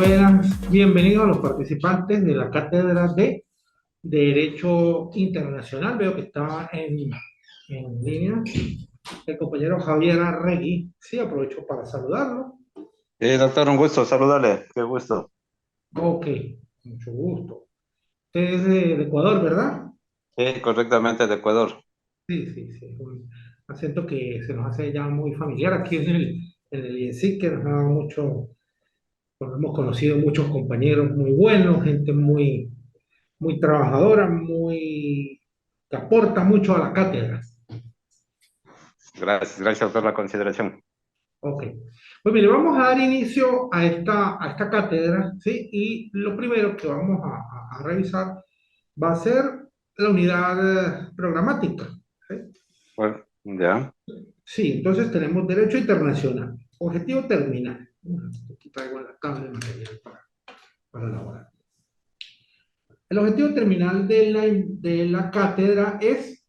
buenas. Bienvenidos a los participantes de la cátedra de Derecho Internacional. Veo que está en línea el compañero Javier Arregui. Sí, aprovecho para saludarlo. Doctor, un gusto saludarle, qué gusto. Ok, mucho gusto. Usted es de Ecuador, ¿verdad? Sí, correctamente de Ecuador. Sí, sí, sí. Un acento que se nos hace ya muy familiar aquí en el IESIC, que nos ha dado mucho, bueno, hemos conocido muchos compañeros muy buenos, gente muy trabajadora, que aporta mucho a la cátedra. Gracias por la consideración. Ok. Pues mire, vamos a dar inicio a esta cátedra, ¿sí? Y lo primero que vamos a revisar va a ser la unidad programática, ¿sí? Bueno, ya, Sí, entonces tenemos Derecho Internacional, objetivo terminal. Aquí traigo la tabla de material para elaborar. El objetivo terminal de la cátedra es: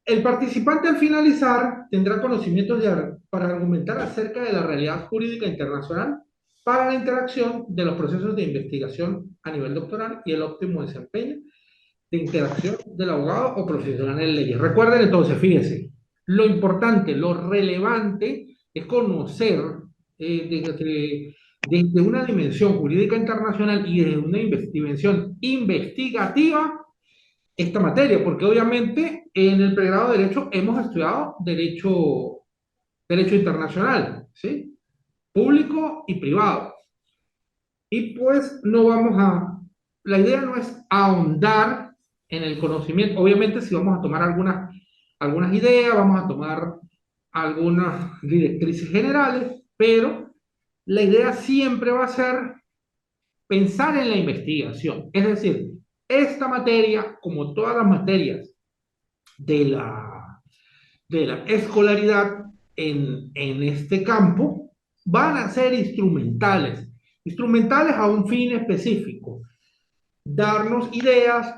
el participante al finalizar tendrá conocimientos para argumentar acerca de la realidad jurídica internacional para la interacción de los procesos de investigación a nivel doctoral y el óptimo desempeño de interacción del abogado o profesional en leyes. Recuerden entonces, fíjense, lo importante, lo relevante es conocer desde una dimensión jurídica internacional y desde una dimensión investigativa esta materia, porque obviamente en el pregrado de Derecho hemos estudiado Derecho internacional, ¿sí? Público y privado. Y pues no vamos la idea no es ahondar en el conocimiento, obviamente si vamos a tomar algunas ideas, vamos a tomar algunas directrices generales, pero la idea siempre va a ser pensar en la investigación, es decir, esta materia, como todas las materias de la escolaridad en este campo, van a ser instrumentales a un fin específico, darnos ideas,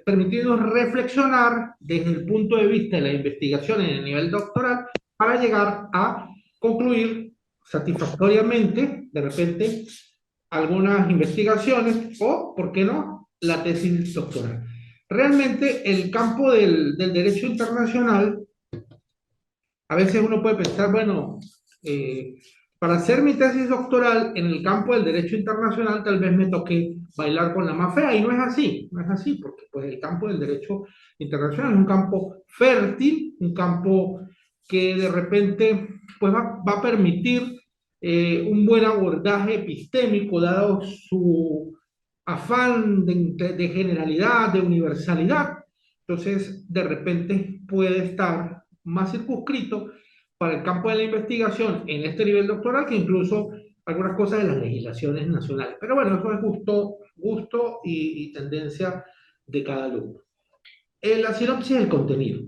permitirnos reflexionar desde el punto de vista de la investigación en el nivel doctoral para llegar a concluir satisfactoriamente, de repente, algunas investigaciones o, ¿por qué no?, la tesis doctoral. Realmente el campo del derecho internacional, a veces uno puede pensar, bueno, eh, para hacer mi tesis doctoral en el campo del derecho internacional tal vez me toque bailar con la más fea, y no es así, no es así, porque pues el campo del derecho internacional es un campo fértil, un campo que de repente pues va a permitir un buen abordaje epistémico, dado su afán de generalidad, de universalidad. Entonces, de repente puede estar más circunscrito para el campo de la investigación en este nivel doctoral que incluso algunas cosas de las legislaciones nacionales. Pero bueno, eso es gusto y tendencia de cada alumno. En la sinopsis del contenido: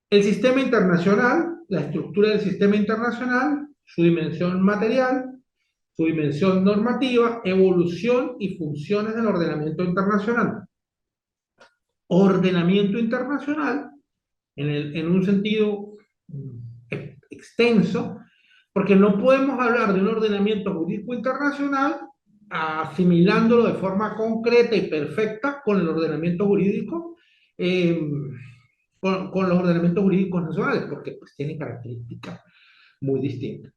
el sistema internacional, la estructura del sistema internacional, su dimensión material, su dimensión normativa, evolución y funciones del ordenamiento internacional. Ordenamiento internacional, en un sentido extenso, porque no podemos hablar de un ordenamiento jurídico internacional asimilándolo de forma concreta y perfecta con el ordenamiento jurídico, eh, con los ordenamientos jurídicos nacionales, porque pues tienen características muy distintas.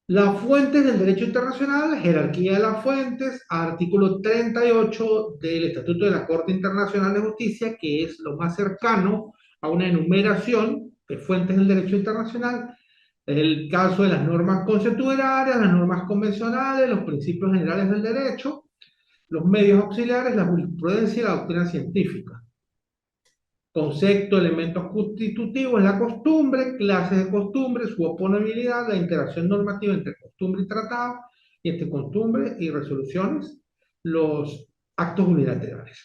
Las fuentes del derecho internacional, jerarquía de las fuentes, artículo 38 del Estatuto de la Corte Internacional de Justicia, que es lo más cercano a una enumeración de fuentes del derecho internacional. Es el caso de las normas consuetudinarias, las normas convencionales, los principios generales del derecho, los medios auxiliares, la jurisprudencia y la doctrina científica. Concepto, elementos constitutivos, la costumbre, clases de costumbre, su oponibilidad, la interacción normativa entre costumbre y tratado, y entre costumbre y resoluciones, los actos unilaterales.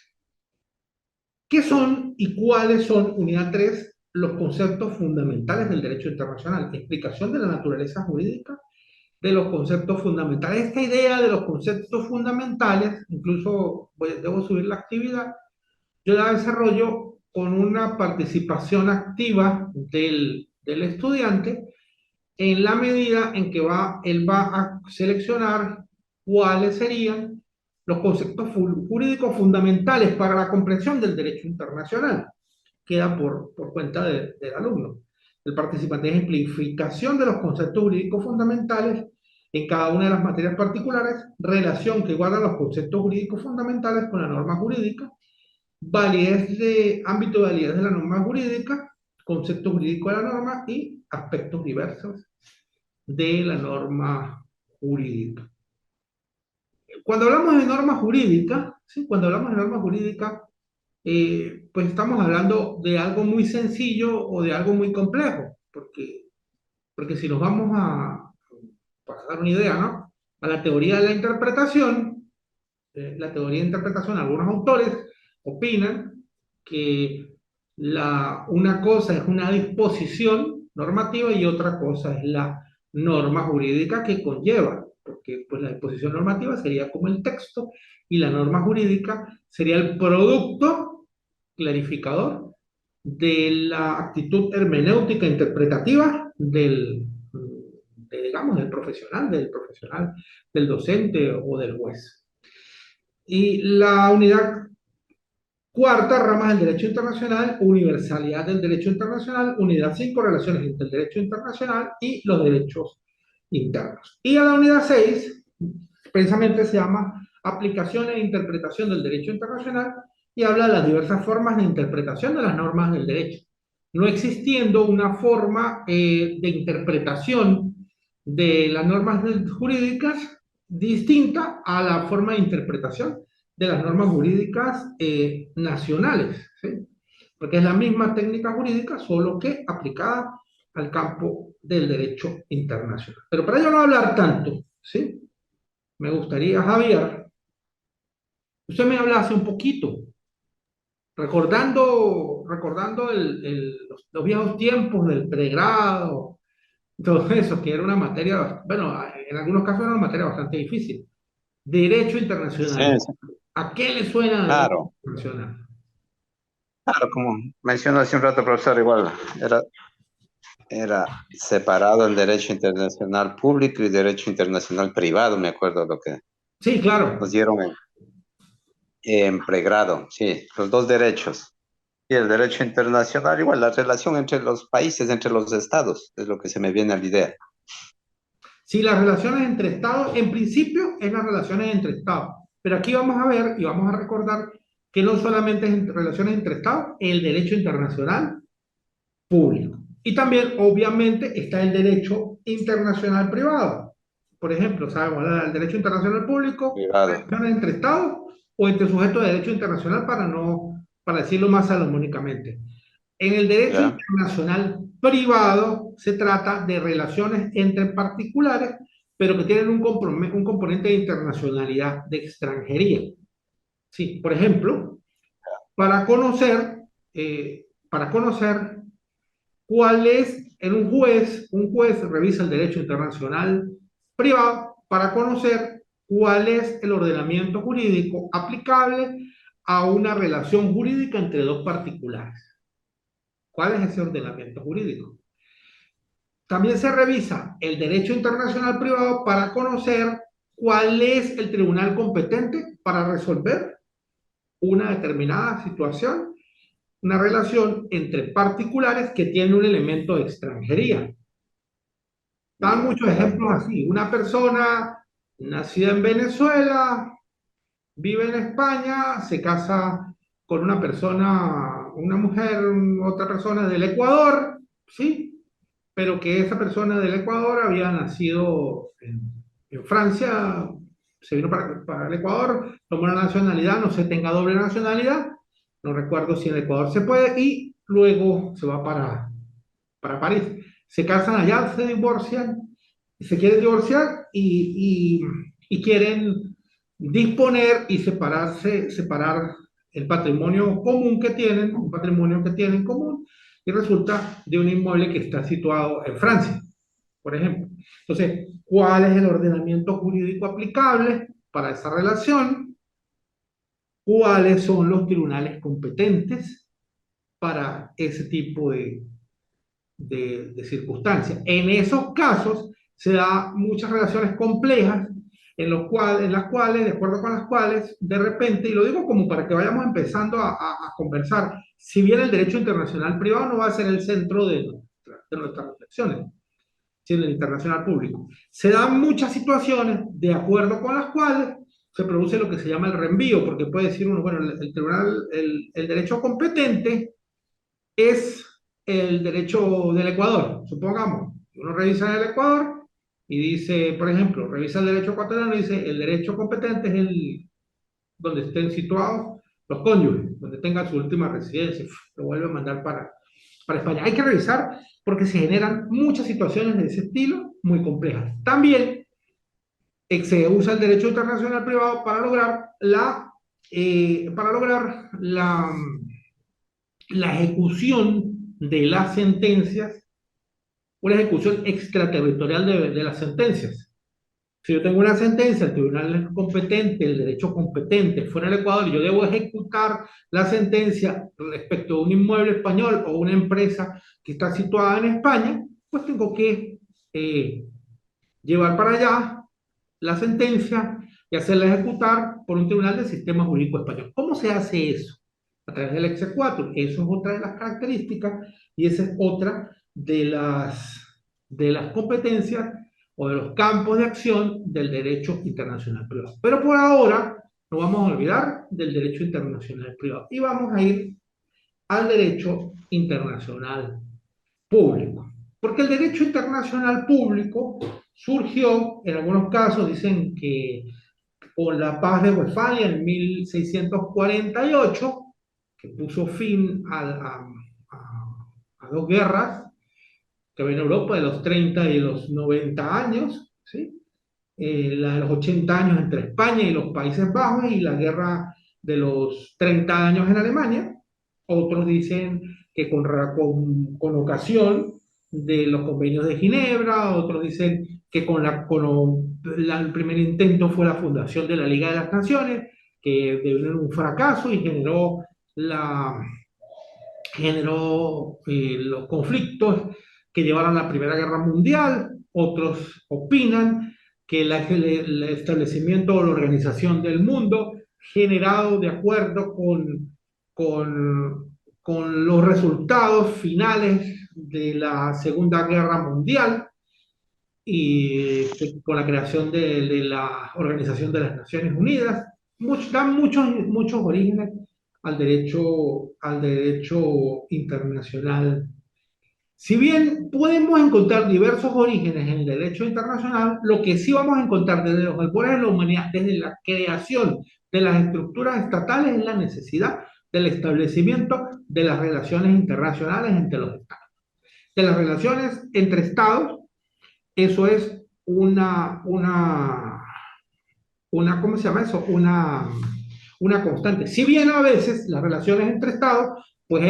¿Qué son y cuáles son, unidad 3, los conceptos fundamentales del derecho internacional? Explicación de la naturaleza jurídica de los conceptos fundamentales. Esta idea de los conceptos fundamentales, incluso debo subir la actividad, yo la desarrollo con una participación activa del estudiante, en la medida en que él va a seleccionar cuáles serían los conceptos jurídicos fundamentales para la comprensión del derecho internacional. Queda por cuenta del alumno. El participante es simplificación de los conceptos jurídicos fundamentales en cada una de las materias particulares, relación que guarda los conceptos jurídicos fundamentales con la norma jurídica, validez de ámbito de validez de la norma jurídica, concepto jurídico de la norma y aspectos diversos de la norma jurídica. Cuando hablamos de norma jurídica, ¿sí? Cuando hablamos de norma jurídica, pues estamos hablando de algo muy sencillo o de algo muy complejo, porque si nos vamos para dar una idea, ¿no? A la teoría de la teoría de interpretación, algunos autores opinan que una cosa es una disposición normativa y otra cosa es la norma jurídica que conlleva, porque pues la disposición normativa sería como el texto y la norma jurídica sería el producto clarificador de la actitud hermenéutica interpretativa digamos, del profesional, del docente o del juez. Y la unidad cuarta, ramas del derecho internacional, universalidad del derecho internacional, unidad 5, relaciones entre el derecho internacional y los derechos internos. Y a la unidad 6, precisamente se llama aplicación e interpretación del derecho internacional y habla de las diversas formas de interpretación de las normas del derecho, no existiendo una forma de interpretación de las normas jurídicas distinta a la forma de interpretación de las normas jurídicas nacionales, ¿sí? Porque es la misma técnica jurídica, solo que aplicada al campo del derecho internacional. Pero para ello no hablar tanto, ¿sí? Me gustaría, Javier, usted me hablase un poquito, recordando los viejos tiempos del pregrado, todo eso, que era una materia, bueno, en algunos casos era una materia bastante difícil. Derecho Sí, internacional. sí, ¿A qué le suena derecho claro, internacional? claro, como mencionó hace un rato, profesor, igual, era separado el derecho internacional público y derecho internacional privado, me acuerdo lo que Sí, nos claro. dieron en pregrado, sí, los dos derechos. Y el derecho internacional, igual, la relación entre los países, entre los estados, es lo que se me viene a la idea. Sí, las relaciones entre Estados, en principio es las relaciones entre Estados, pero aquí vamos a ver y vamos a recordar que no solamente es relaciones entre Estados, el derecho internacional público. Y también, obviamente, está el derecho internacional privado. Por ejemplo, sabemos el derecho internacional público, Privado, relaciones entre Estados o entre sujetos de derecho internacional para decirlo más salomónicamente. En el derecho ¿ya? internacional privado se trata de relaciones entre particulares, pero que tienen un componente de internacionalidad, de extranjería. Sí, por ejemplo, para conocer, para conocer cuál es, en un juez revisa el derecho internacional privado para conocer cuál es el ordenamiento jurídico aplicable a una relación jurídica entre dos particulares. ¿Cuál es ese ordenamiento jurídico? También se revisa el derecho internacional privado para conocer cuál es el tribunal competente para resolver una determinada situación, una relación entre particulares que tiene un elemento de extranjería. Dan Ya, muchos ejemplos correcto. así. Una persona nacida en Venezuela, vive en España, se casa con una persona, una mujer, otra persona del Ecuador, ¿sí? Pero que esa persona del Ecuador había nacido en Francia, se vino para el Ecuador, tomó la nacionalidad, no se tenga doble nacionalidad, no recuerdo si en Ecuador se puede, y luego se va para París. Se casan allá, se divorcian, se quieren divorciar y quieren disponer y separar el patrimonio común que tienen, un patrimonio que tienen común, y resulta de un inmueble que está situado en Francia, por ejemplo. Entonces, ¿cuál es el ordenamiento jurídico aplicable para esa relación? ¿Cuáles son los tribunales competentes para ese tipo de circunstancias. En esos casos se da muchas relaciones complejas en las cuales, de acuerdo con las cuales, de repente, y lo digo como para que vayamos empezando a conversar, si bien el derecho internacional privado no va a ser el centro de nuestras reflexiones, sino el internacional público, se dan muchas situaciones de acuerdo con las cuales se produce lo que se llama el reenvío, porque puede decir uno, bueno, el tribunal, el derecho competente es el derecho del Ecuador, supongamos. Uno revisa el Ecuador y dice, por ejemplo, revisa el derecho ecuatoriano y dice, el derecho competente es el donde estén situados los cónyuges, donde tengan su última residencia, lo vuelve a mandar para España. Hay que revisar porque se generan muchas situaciones de ese estilo muy complejas. También se usa el derecho internacional privado para lograr la ejecución de las sentencias, una ejecución extraterritorial de las sentencias. Si yo tengo una sentencia, el tribunal competente, el derecho competente fuera el Ecuador, y yo debo ejecutar la sentencia respecto a un inmueble español o una empresa que está situada en España, pues tengo que eh, llevar para allá la sentencia y hacerla ejecutar por un tribunal del sistema jurídico español. ¿Cómo se hace eso? A través del exequatur. Eso es otra de las características y esa es otra de las competencias o de los campos de acción del derecho internacional privado. Pero por ahora no vamos a olvidar del derecho internacional privado y vamos a ir al derecho internacional público. Porque el derecho internacional público surgió, en algunos casos dicen que con la paz de Westfalia en 1648, que puso fin a dos guerras que había en Europa de los 30 y los 90 años, ¿sí? La de los 80 años entre España y los Países Bajos y la guerra de los 30 años en Alemania. Otros dicen que con ocasión de los convenios de Ginebra, otros dicen que el primer intento fue la fundación de la Liga de las Naciones, que debió un fracaso y generó los conflictos que llevaron a la Primera Guerra Mundial. Otros opinan que el establecimiento o la organización del mundo generado de acuerdo con los resultados finales de la Segunda Guerra Mundial y con la creación de la Organización de las Naciones Unidas. Dan muchos orígenes al derecho internacional. Si bien podemos encontrar diversos orígenes en el derecho internacional, lo que sí vamos a encontrar desde los albores de la humanidad, desde la creación de las estructuras estatales, es la necesidad del establecimiento de las relaciones internacionales entre los estados. De las relaciones entre estados, eso es ¿cómo se llama eso? Una constante. Si bien a veces las relaciones entre estados pues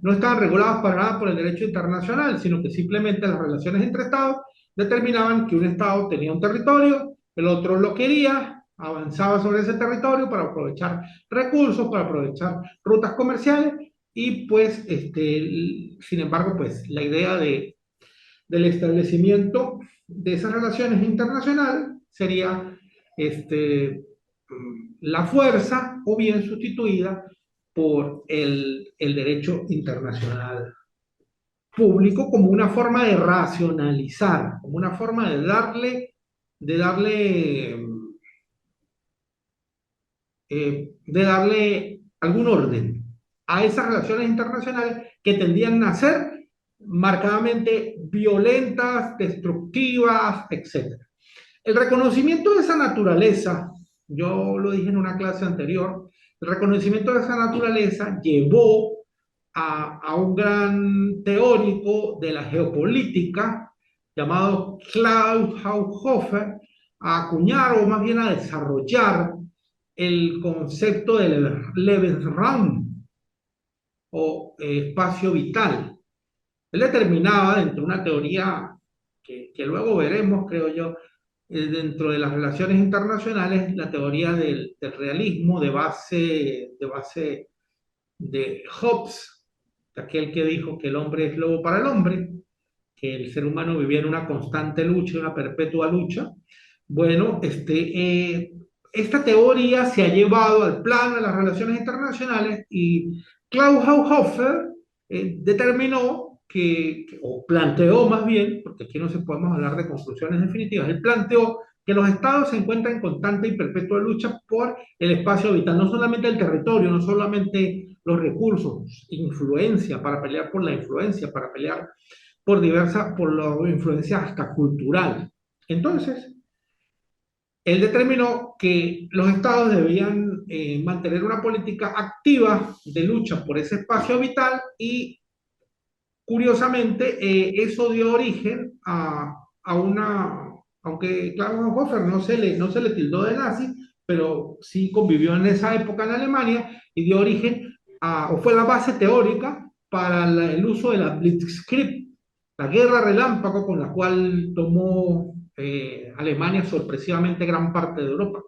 no estaban reguladas para nada por el derecho internacional, sino que simplemente las relaciones entre estados determinaban que un estado tenía un territorio, el otro lo quería, avanzaba sobre ese territorio para aprovechar recursos, para aprovechar rutas comerciales y pues, sin embargo, pues la idea del establecimiento de esas relaciones internacionales sería la fuerza o bien sustituida por el derecho internacional público como una forma de racionalizar, como una forma de darle algún orden a esas relaciones internacionales que tendían a ser marcadamente violentas, destructivas, etc. El reconocimiento de esa naturaleza, yo lo dije en una clase anterior, el reconocimiento de esa naturaleza llevó a un gran teórico de la geopolítica llamado Klaus Haushofer a acuñar o más bien a desarrollar el concepto de Lebensraum o espacio vital. Él determinaba dentro de una teoría que luego veremos, creo yo, dentro de las relaciones internacionales, la teoría del realismo de Hobbes, aquel que dijo que el hombre es lobo para el hombre, que el ser humano vivía en una constante lucha, una perpetua lucha. Bueno, esta teoría se ha llevado al plano de las relaciones internacionales y Klaus Haushofer determinó o planteó más bien, porque aquí no se podemos hablar de conclusiones definitivas, él planteó que los estados se encuentran en constante y perpetua lucha por el espacio vital, no solamente el territorio, no solamente los recursos, influencia, para pelear por la influencia, para pelear por la influencia hasta cultural. Entonces, él determinó que los estados debían mantener una política activa de lucha por ese espacio vital y, curiosamente, eso dio origen a una, aunque Klaus Hofer no se le tildó de nazi, pero sí convivió en esa época en Alemania y dio origen o fue la base teórica para el uso de la Blitzkrieg, la guerra relámpago con la cual tomó Alemania sorpresivamente gran parte de Europa.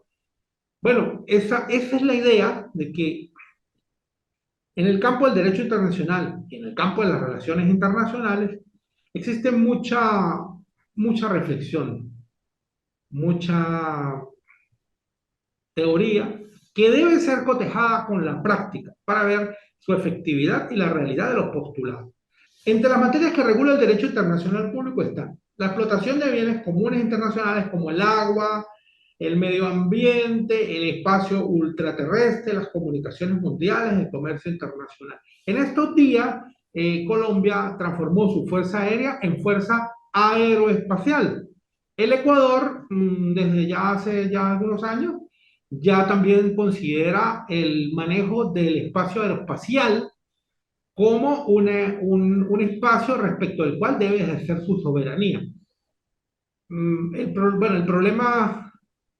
Bueno, esa es la idea de que en el campo del derecho internacional y en el campo de las relaciones internacionales existe mucha reflexión, mucha teoría que debe ser cotejada con la práctica para ver su efectividad y la realidad de los postulados. Entre las materias que regula el derecho internacional público está la explotación de bienes comunes internacionales como el agua, el medio ambiente, el espacio ultraterrestre, las comunicaciones mundiales, el comercio internacional. En estos días, Colombia transformó su fuerza aérea en fuerza aeroespacial. El Ecuador, desde ya hace ya algunos años, ya también considera el manejo del espacio aeroespacial como un espacio respecto al cual debe ejercer su soberanía. Bueno, el problema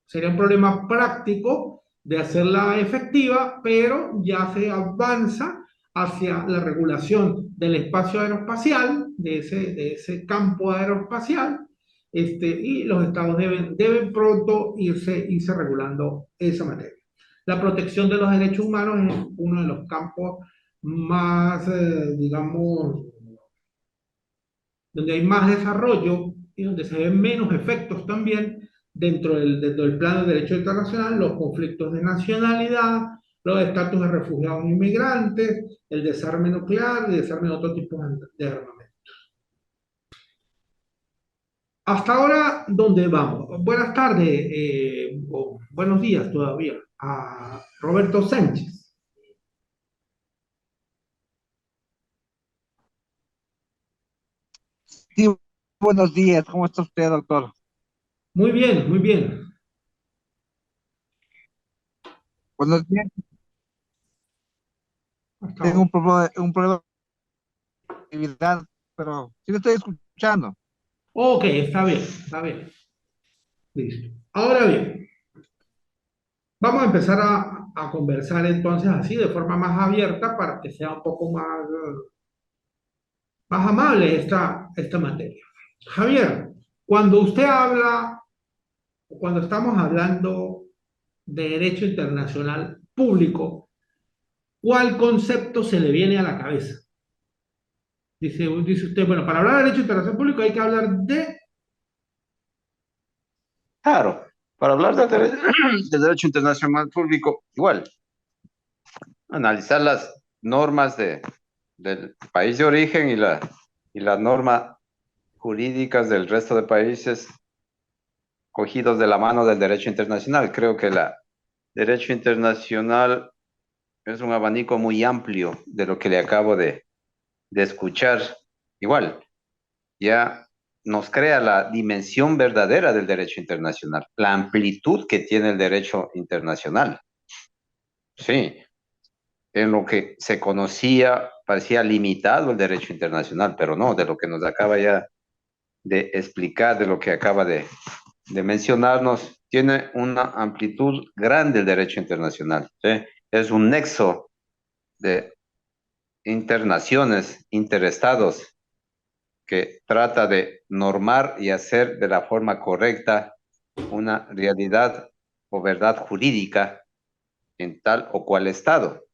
sería un problema práctico de hacerla efectiva, pero ya se avanza hacia la regulación del espacio aeroespacial, de ese campo aeroespacial, y los estados deben pronto irse regulando esa materia. La protección de los derechos humanos es uno de los campos más, digamos, donde hay más desarrollo y donde se ven menos efectos también dentro del plano del derecho internacional, los conflictos de nacionalidad, los estatus de refugiados e inmigrantes, el desarme nuclear y desarme de otro tipo de armamento. Hasta ahora, ¿dónde vamos? Buenas tardes, o buenos días todavía, a Roberto Sánchez. Sí, buenos días. ¿Cómo está usted, doctor? Muy bien, muy bien. Buenos días. Hasta Tengo ahora. un problema de actividad, pero sí lo estoy escuchando. Ok, está bien, está bien. Listo. Ahora bien. Vamos a empezar a conversar entonces así de forma más abierta para que sea un poco más amable esta materia. Javier, cuando usted habla, o cuando estamos hablando de derecho internacional público, ¿cuál concepto se le viene a la cabeza? Dice usted, bueno, para hablar de derecho internacional público hay que hablar de... Claro, para hablar del derecho internacional público, igual, analizar las normas del país de origen y las normas jurídicas del resto de países cogidos de la mano del derecho internacional. Creo que el derecho internacional es un abanico muy amplio de lo que le acabo de escuchar. Igual, ya nos crea la dimensión verdadera del derecho internacional, la amplitud que tiene el derecho internacional. Sí, en lo que se conocía parecía limitado el derecho internacional, pero no, de lo que nos acaba ya de explicar, de lo que acaba de mencionarnos, tiene una amplitud grande el derecho internacional. ¿Sí? Es un nexo de internaciones, interestados, que trata de normar y hacer de la forma correcta una realidad o verdad jurídica en tal o cual estado.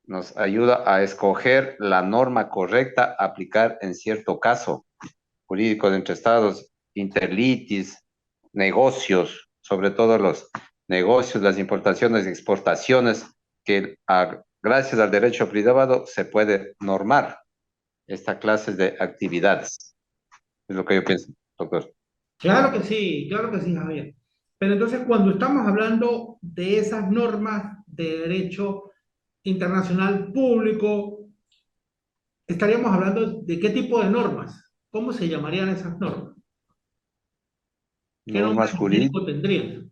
Nos ayuda a escoger la norma correcta a aplicar en cierto caso. jurídicos entre estados, interlitis, negocios, sobre todo los negocios, las importaciones y exportaciones, que gracias al derecho privado se puede normar esta clase de actividades. Es lo que yo pienso, doctor. Claro que sí, Javier. Pero entonces, cuando estamos hablando de esas normas de derecho internacional público, estaríamos hablando de qué tipo de normas, cómo se llamarían esas normas, qué nombre Normas jurídico jurídicas, tendrían.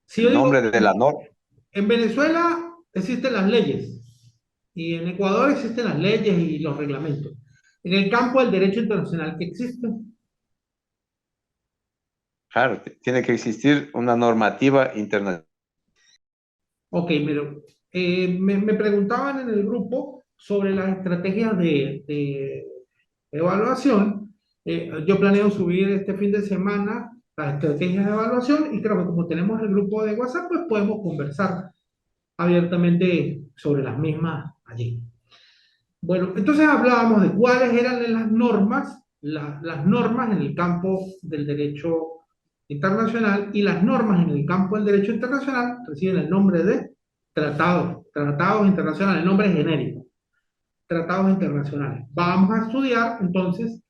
Si yo el digo, nombre de la norma. en Venezuela existen las leyes y en Ecuador existen las leyes y los reglamentos. En el campo del derecho internacional, ¿qué existe? Claro, tiene que existir una normativa internacional. Ok, pero me preguntaban en el grupo sobre las estrategias de evaluación. Yo planeo subir este fin de semana las estrategias de evaluación y creo que como tenemos el grupo de WhatsApp, pues podemos conversar abiertamente sobre las mismas allí. Bueno, entonces hablábamos de cuáles eran las normas, las normas en el campo del derecho internacional y las normas en el campo del derecho internacional reciben el nombre de tratados internacionales, el nombre genérico, tratados internacionales. Vamos a estudiar entonces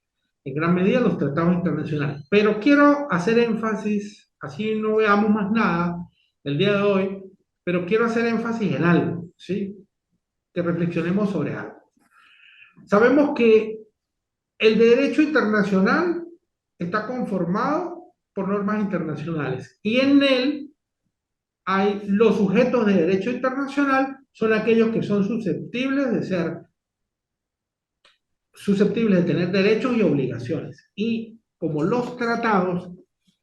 en gran medida los tratados internacionales, pero quiero hacer énfasis, así no veamos más nada el día de hoy, pero quiero hacer énfasis en algo, ¿sí? Que reflexionemos sobre algo. Sabemos que el derecho internacional está conformado por normas internacionales y en él hay los sujetos de derecho internacional son aquellos que son susceptibles de tener derechos y obligaciones. Y como los tratados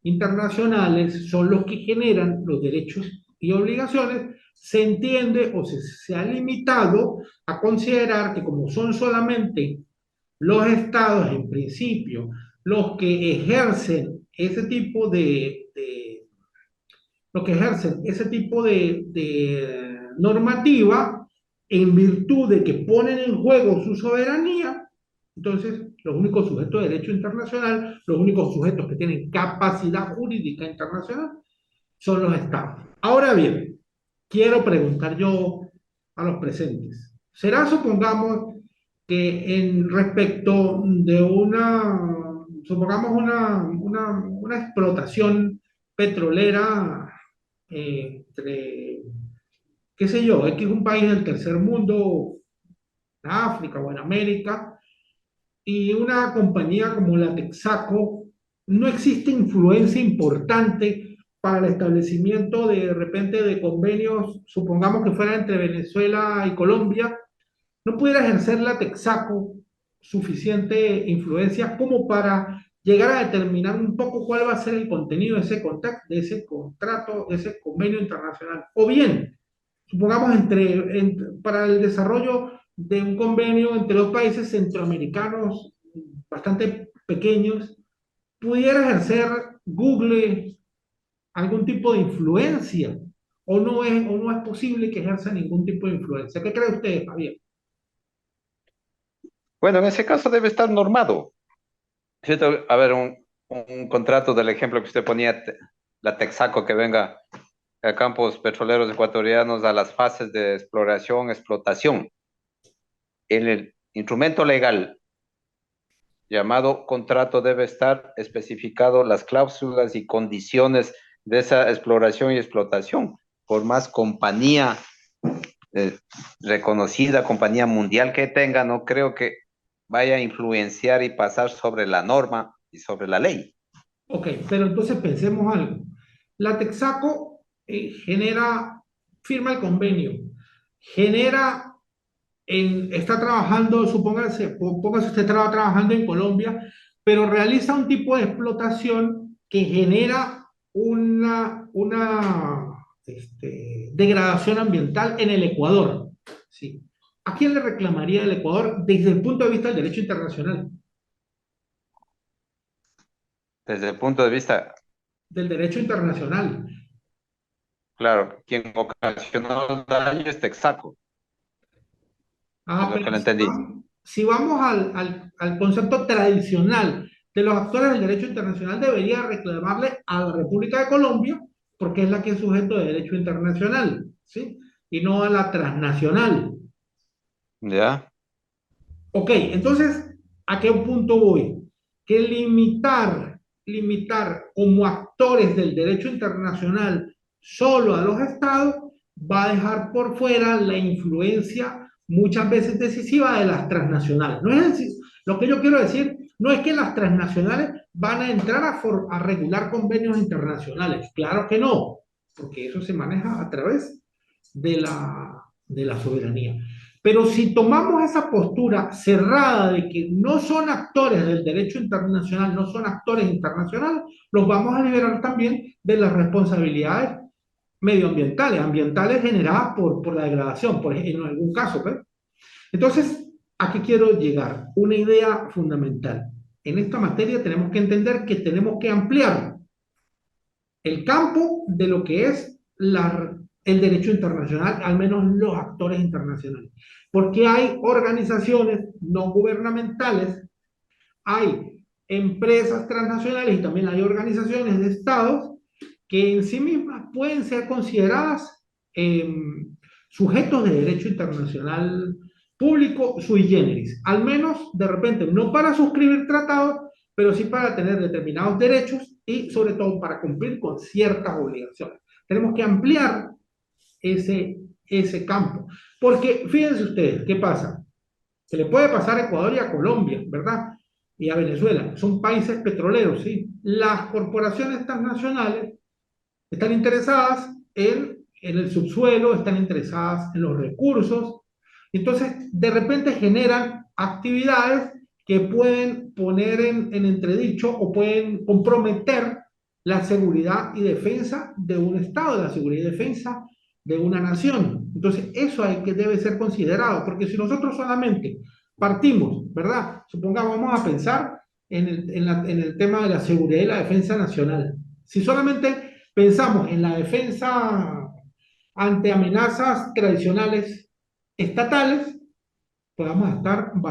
internacionales son los que generan los derechos y obligaciones, se entiende o se ha limitado a considerar que como son solamente los estados, en principio, los que ejercen ese tipo de normativa en virtud de que ponen en juego su soberanía, entonces los únicos sujetos de derecho internacional, los únicos sujetos que tienen capacidad jurídica internacional son los estados. Ahora bien, quiero preguntar yo a los presentes. ¿Será, supongamos, que en respecto de supongamos una explotación petrolera entre, qué sé yo, X un país del tercer mundo, en África o en América, y una compañía como la Texaco, no existe influencia importante para el establecimiento de repente de convenios, supongamos que fuera entre Venezuela y Colombia, no pudiera ejercer la Texaco suficiente influencia como para llegar a determinar un poco cuál va a ser el contenido de ese contacto, de ese contrato, de ese convenio internacional. O bien, supongamos para el desarrollo de un convenio entre dos países centroamericanos bastante pequeños, pudiera ejercer Google algún tipo de influencia o no es posible que ejerza ningún tipo de influencia. ¿Qué cree usted, Javier? Bueno, en ese caso debe estar normado. ¿Cierto? A ver, un contrato del ejemplo que usted ponía, la Texaco que venga a campos petroleros ecuatorianos a las fases de exploración, explotación. En el instrumento legal llamado contrato debe estar especificado las cláusulas y condiciones de esa exploración y explotación. Por más compañía eh, reconocida, compañía mundial que tenga, no creo que vaya a influenciar y pasar sobre la norma y sobre la ley. Ok, pero entonces pensemos algo. La Texaco firma el convenio, genera, está trabajando, póngase usted estaba trabajando en Colombia, pero realiza un tipo de explotación que genera una degradación ambiental en el Ecuador. ¿Sí? ¿A quién le reclamaría el Ecuador desde el punto de vista del derecho internacional? Desde el punto de vista, Del derecho internacional. claro, quien ocasionó el daño es Texaco, es Ah, lo que le entendí. si vamos al concepto tradicional de los actores del derecho internacional, debería reclamarle a la República de Colombia, porque es la que es sujeto de derecho internacional, ¿sí? Y no a la transnacional. ¿Ya? Ok, entonces, ¿a qué punto voy? Que limitar como actores del derecho internacional solo a los estados va a dejar por fuera la influencia muchas veces decisiva de las transnacionales. No es decir, lo que yo quiero decir no es que las transnacionales van a entrar a regular convenios internacionales. Claro que no, porque eso se maneja a través de la soberanía. Pero si tomamos esa postura cerrada de que no son actores del derecho internacional, no son actores internacionales, los vamos a liberar también de las responsabilidades medioambientales, ambientales generadas por la degradación, por ejemplo, en algún caso. ¿Ves? Entonces, ¿a qué quiero llegar? Una idea fundamental. En esta materia tenemos que entender que tenemos que ampliar el campo de lo que es el derecho internacional, al menos los actores internacionales. Porque hay organizaciones no gubernamentales, hay empresas transnacionales y también hay organizaciones de estados que en sí mismas pueden ser consideradas eh, sujetos de derecho internacional público sui generis, al menos de repente no para suscribir tratados, pero sí para tener determinados derechos y sobre todo para cumplir con ciertas obligaciones. Tenemos que ampliar ese campo, porque fíjense ustedes, ¿qué pasa? Se le puede pasar a Ecuador y a Colombia, ¿verdad? Y a Venezuela. Son países petroleros, ¿sí? Las corporaciones transnacionales están interesadas en el subsuelo, están interesadas en los recursos. Entonces, de repente generan actividades que pueden poner en entredicho o pueden comprometer la seguridad y defensa de un Estado, la seguridad y defensa de una nación. Entonces, eso hay que debe ser considerado, porque si nosotros solamente partimos, ¿verdad? Supongamos, vamos a pensar en el tema de la seguridad y la defensa nacional. Si solamente pensamos en la defensa ante amenazas tradicionales estatales, pues vamos a estar va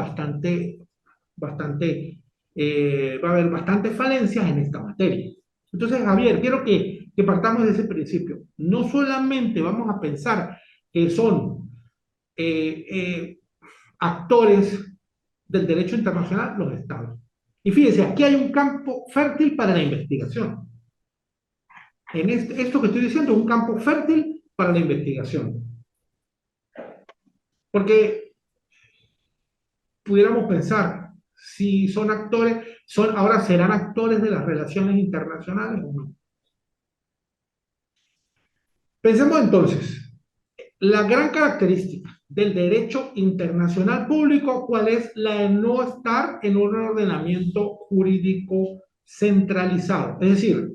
a haber bastantes falencias en esta materia. Entonces, Javier, quiero que partamos de ese principio. No solamente vamos a pensar que son eh, eh, actores del derecho internacional los estados. Y fíjense, aquí hay un campo fértil para la investigación. Esto que estoy diciendo es un campo fértil para la investigación. Porque pudiéramos pensar, si son actores, ahora serán actores de las relaciones internacionales o no. Pensemos entonces, la gran característica del derecho internacional público, ¿cuál es? La de no estar en un ordenamiento jurídico centralizado. Es decir,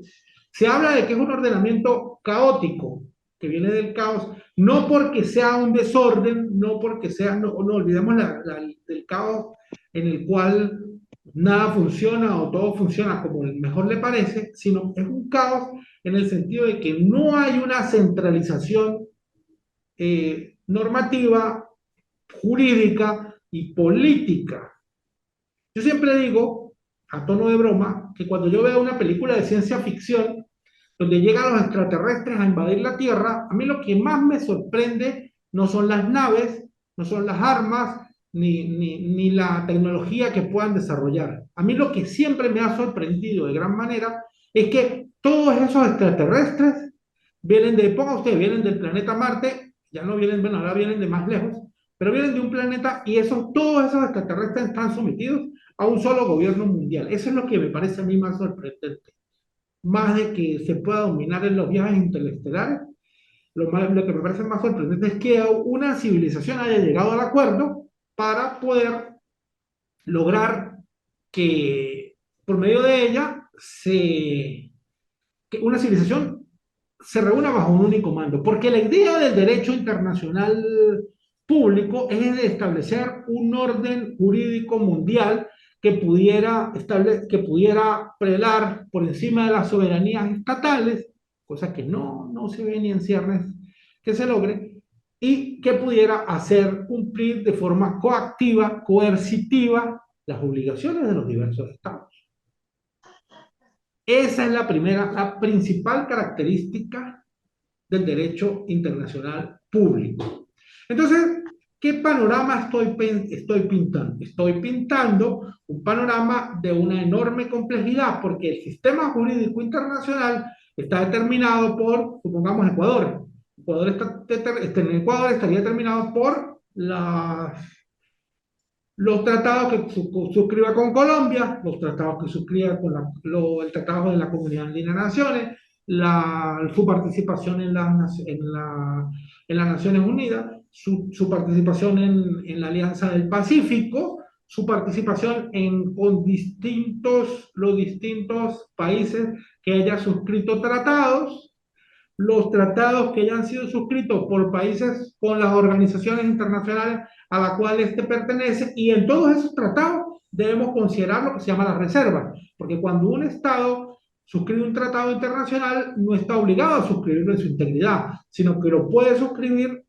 se habla de que es un ordenamiento caótico, que viene del caos, no porque sea un desorden, no porque sea, no olvidemos del caos en el cual nada funciona o todo funciona como mejor le parece, sino es un caos en el sentido de que no hay una centralización normativa, jurídica y política. Yo siempre digo, a tono de broma, que cuando yo veo una película de ciencia ficción donde llegan los extraterrestres a invadir la Tierra, a mí lo que más me sorprende no son las naves, no son las armas, ni la tecnología que puedan desarrollar. A mí lo que siempre me ha sorprendido de gran manera es que todos esos extraterrestres ponga usted, vienen del planeta Marte, ya no vienen, bueno, ahora vienen de más lejos, pero vienen de un planeta y todos esos extraterrestres están sometidos a un solo gobierno mundial. Eso es lo que me parece a mí más sorprendente. Más de que se pueda dominar en los viajes interestelares, lo que me parece más sorprendente es que una civilización haya llegado al acuerdo para poder lograr que por medio de ella que una civilización se reúna bajo un único mando, porque la idea del derecho internacional público es de establecer un orden jurídico mundial que pudiera prelar por encima de las soberanías estatales, cosa que no se ve ni en ciernes que se logre, y que pudiera hacer cumplir de forma coactiva, coercitiva, las obligaciones de los diversos estados. Esa es la primera, la principal característica del derecho internacional público. Entonces, ¿qué panorama estoy pintando? Estoy pintando un panorama de una enorme complejidad, porque el sistema jurídico internacional está determinado por, supongamos, Ecuador. En Ecuador estaría determinado por los tratados que suscriba con Colombia, los tratados que suscriba con el Tratado de la Comunidad Andina de Naciones, su participación en las Naciones Unidas, su participación en la Alianza del Pacífico, su participación con los distintos países que haya suscrito tratados, los tratados que hayan sido suscritos por países con las organizaciones internacionales a la cual este pertenece, y en todos esos tratados debemos considerar lo que se llama la reserva, porque cuando un Estado suscribe un tratado internacional no está obligado a suscribirlo en su integridad, sino que lo puede suscribir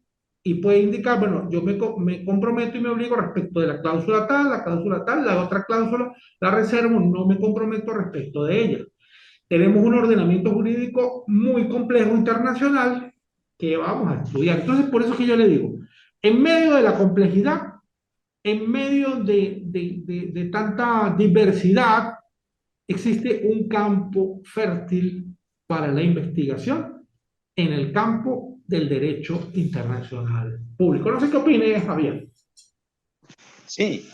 y puede indicar, bueno, yo me comprometo y me obligo respecto de la cláusula tal, la otra cláusula, la reservo, no me comprometo respecto de ella. Tenemos un ordenamiento jurídico muy complejo internacional que vamos a estudiar. Entonces, por eso es que yo le digo, en medio de la complejidad, en medio de tanta diversidad, existe un campo fértil para la investigación en el campo del derecho internacional público. No sé qué opine, Javier. Sí,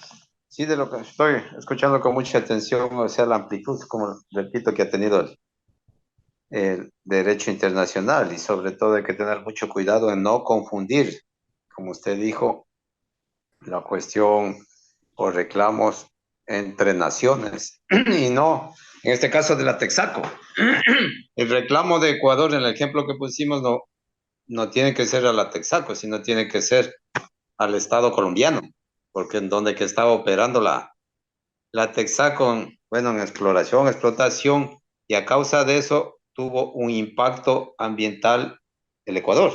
sí, de lo que estoy escuchando con mucha atención, o sea, la amplitud, como repito, que ha tenido el derecho internacional, y sobre todo hay que tener mucho cuidado en no confundir, como usted dijo, la cuestión o reclamos entre naciones y no, en este caso de la Texaco. El reclamo de Ecuador, en el ejemplo que pusimos, no tiene que ser a la Texaco, sino tiene que ser al Estado colombiano, porque en donde que estaba operando la Texaco, bueno, en exploración, explotación, y a causa de eso tuvo un impacto ambiental el Ecuador.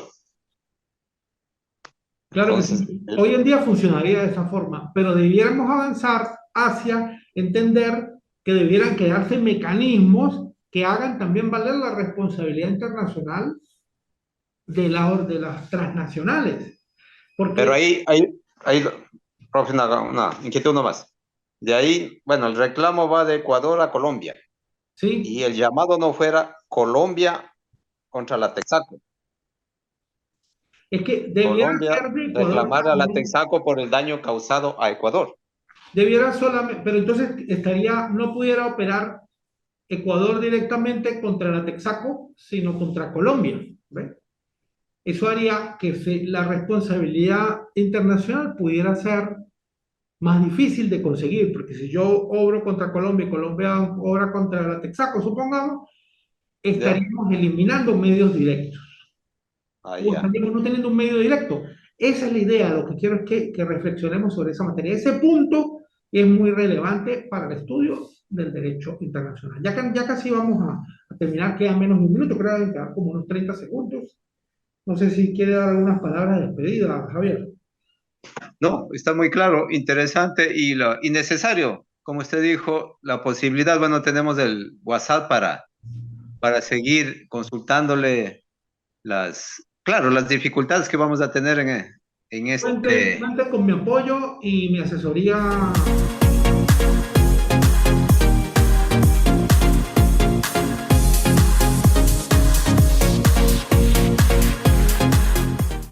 Claro que Entonces, sí. Hoy en día funcionaría de esa forma, pero debiéramos avanzar hacia entender que debieran crearse mecanismos que hagan también valer la responsabilidad internacional de las transnacionales. pero Porque, ahí, profe, una inquietud nomás. De ahí, bueno, el reclamo va de Ecuador a Colombia, sí, y el llamado no fuera Colombia contra la Texaco. es que debiera Colombia ser de Ecuador reclamar a a la Colombia. Texaco por el daño causado a Ecuador. Debiera solamente, pero entonces no pudiera operar Ecuador directamente contra la Texaco, sino contra Colombia. ¿Ve? Eso haría que la responsabilidad internacional pudiera ser más difícil de conseguir, porque si yo obro contra Colombia y Colombia obra contra la Texaco, supongamos, ¿Ya? estaríamos eliminando medios directos, Ah, o ya. estaríamos no teniendo un medio directo. Esa es la idea, lo que quiero es que reflexionemos sobre esa materia. Ese punto es muy relevante para el estudio del derecho internacional. Ya casi vamos a terminar, queda menos de un minuto, creo que quedan como unos 30 segundos. No sé si quiere dar algunas palabras de despedida, Javier. No, está muy claro, interesante y necesario. Como usted dijo, la posibilidad, bueno, tenemos el WhatsApp para seguir consultándole claro, las dificultades que vamos a tener en Cuente, este. cuente con mi apoyo y mi asesoría